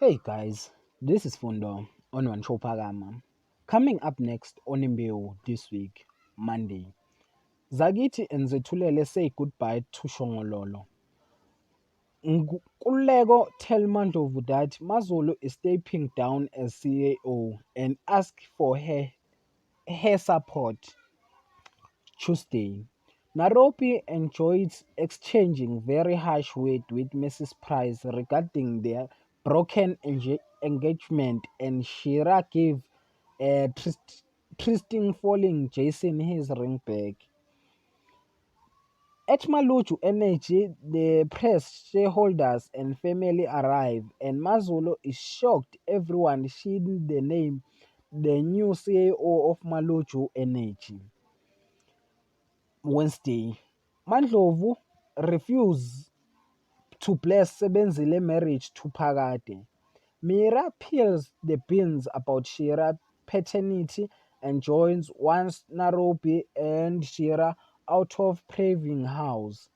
Hey guys, this is Fundo on Wanchopagama. Coming up next on Imbewu this week, Monday. Zagiti and Zethulele say goodbye to Shongololo. Nkululeko tell MaNdlovu that Mazolo is stepping down as CEO and ask for her support. Tuesday. Nairobi enjoyed exchanging very harsh words with Mrs. Price regarding their broken engagement, and Shira gave Tristan falling Jason his ring back. At Maluchu Energy, the press, shareholders, and family arrive, and Mazolo is shocked everyone seeing the new CEO of Maluchu Energy. Wednesday, MaNdlovu refused to bless Sebenzile marriage to Phakade. Mira peels the beans about Shira paternity and joins once Nairobi and Shira out of Praving House.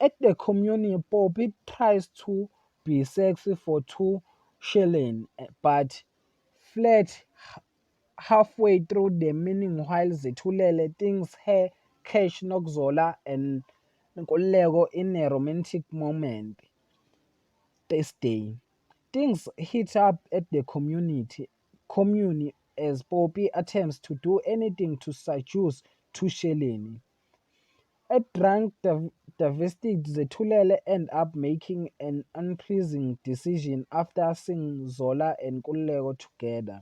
At the community, Bobby tries to be sexy for 2 shilling, but fled halfway through the meaning while Zethulele thinks her catch Nokuzola and Nkululeko in a romantic moment. Thursday, things heat up at the commune as Bobby attempts to do anything to seduce Tusheleni. A drunk, devastated Zethulele end up making an unpleasant decision after seeing Zola and Nkululeko together.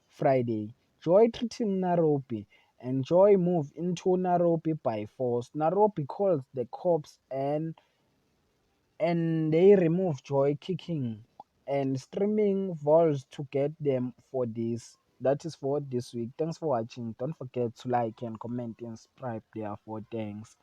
Friday, Joy treating Nairobi, and Joy move into Nairobi by force. Nairobi calls the cops and they remove Joy kicking and streaming vows to get them for this. That is for this week. Thanks for watching. Don't forget to like and comment and subscribe there for thanks.